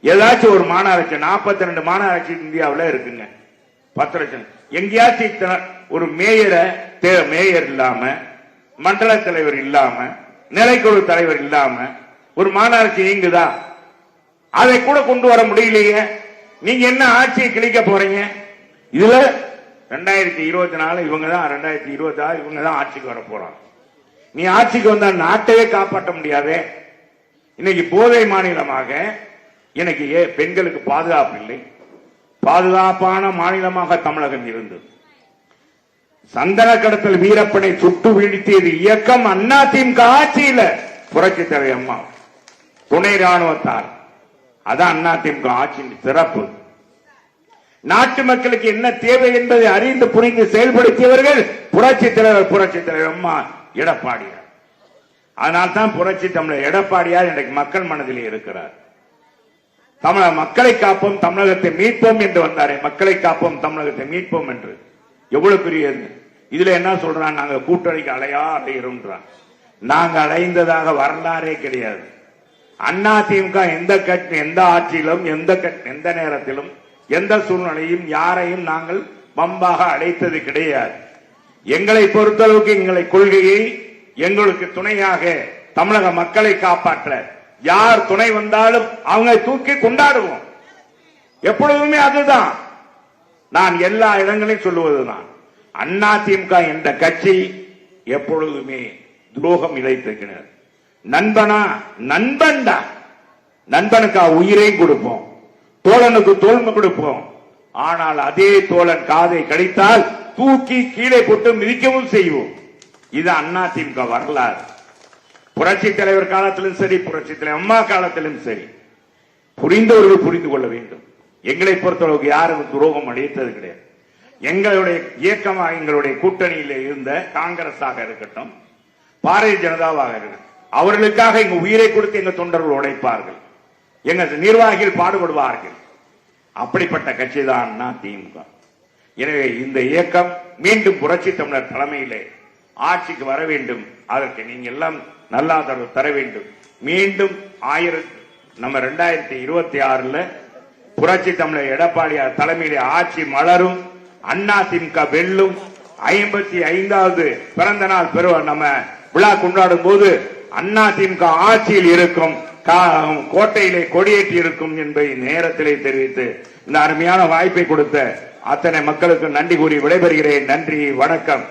ஏதாச்சும் ஒரு மாநகராட்சி 42 மாநகராட்சி இந்தியாவில் இருக்குங்க. 10 லட்சம். எங்கேயாச்சும் ஒரு மேயர் இல்லாம, மண்டல தலைவர் இல்லாம, நிலைக்குழு தலைவர் இல்லாம ஒரு மாநகராட்சி இயங்குதா? அதை கூட கொண்டு வர முடியலையே. நீங்க என்ன ஆட்சியை கிழிக்க போறீங்க? இதுல 2024 இவங்க தான், 2026 இவங்க தான் ஆட்சிக்கு வர போறாங்க. நீ ஆட்சிக்கு வந்தா நாட்டையே காப்பாற்ற முடியாதே. இன்னைக்கு போதை மாநிலமாக எனக்கு பெண்களுக்கு பாதுகாப்பு இல்லை, பாதுகாப்பான மாநிலமாக தமிழகம் இருந்தது. சந்தன கடத்தல் வீரப்பனை சுட்டு வீழ்த்தியது இயக்கம் அதிமுக ஆட்சியில புரட்சி தலைவர் அம்மா துணை ராணுவத்தார். அதான் அதிமுக ஆட்சியின் சிறப்பு. நாட்டு மக்களுக்கு என்ன தேவை என்பதை அறிந்து புரிந்து செயல்படுத்தியவர்கள் புரட்சி தலைவர் அம்மா எடப்பாடியார். அதனால்தான் புரட்சி தமிழர் எடப்பாடியார் இன்றைக்கு மக்கள் மனதிலே இருக்கிறார். தமிழக மக்களை காப்போம், தமிழகத்தை மீட்போம் என்று வந்தாரே, மக்களை காப்போம், தமிழகத்தை மீட்போம் என்று. எவ்வளவு பெரிய இதுல என்ன சொல்றான்? நாங்க கூட்டணிக்கு அலைகிறோம். நாங்க அலைந்ததாக வரலாறே கிடையாது. அதிமுக எந்த ஆட்சியிலும் எந்த நேரத்திலும் எந்த சூழ்நிலையும் யாரையும் நாங்கள் பம்பாக அழைத்தது கிடையாது. எங்களை பொறுத்தளவுக்கு எங்களை கொள்கையை எங்களுக்கு துணையாக தமிழக மக்களை காப்பாற்ற யார் துணை வந்தாலும் அவங்க தூக்கி கொண்டாடுவோம். எப்பொழுதுமே அதுதான் நான் எல்லா இடங்களையும் சொல்லுவதுதான். அதிமுக என்ற கட்சி எப்பொழுதுமே துரோகம் இழைத்திருக்கிறது. நண்பன்டா, நண்பனுக்கா உயிரையும் கொடுப்போம், தோழனுக்கு தோல்மை கொடுப்போம். ஆனால் அதே தோழன் காதை கடித்தால் தூக்கி கீழே போட்டு மிதிக்கவும் செய்வோம். இது அதிமுக வரலாறு. புரட்சி தலைவர் காலத்திலும் சரி, புரட்சி தலைவர் அம்மா காலத்திலும் சரி, புரிந்தவர்கள் புரிந்து கொள்ள வேண்டும். எங்களை பொறுத்தளவுக்கு யாரும் துரோகம் அளித்தது கிடையாது. எங்களுடைய இயக்கமாக எங்களுடைய கூட்டணியில் இருந்த காங்கிரஸாக இருக்கட்டும், பாரதிய ஜனதாவாக இருக்கட்டும், அவர்களுக்காக எங்க உயிரை கொடுத்து எங்க தொண்டர்கள் உழைப்பார்கள், எங்க நிர்வாகிகள் பாடுபடுவார்கள். அப்படிப்பட்ட கட்சி தான் அதிமுக. எனவே இந்த இயக்கம் மீண்டும் புரட்சி தமிழர் தலைமையிலே ஆட்சிக்கு வர வேண்டும். அதற்கு நீங்க எல்லாம் நல்ல ஆதரவு தர வேண்டும். மீண்டும் 2026 புரட்சி தமிழர் எடப்பாடியார் தலைமையிலே ஆட்சி மலரும், அதிமுக வெல்லும். 55வது பிறந்த நாள் நம்ம விழா கொண்டாடும் போது அதிமுக ஆட்சியில் இருக்கும், கோட்டையிலே கொடியேற்றி இருக்கும் என்பதை நேரத்திலே தெரிவித்து இந்த அருமையான வாய்ப்பை கொடுத்த அத்தனை மக்களுக்கு நன்றி கூறி விடைபெறுகிறேன். நன்றி, வணக்கம்.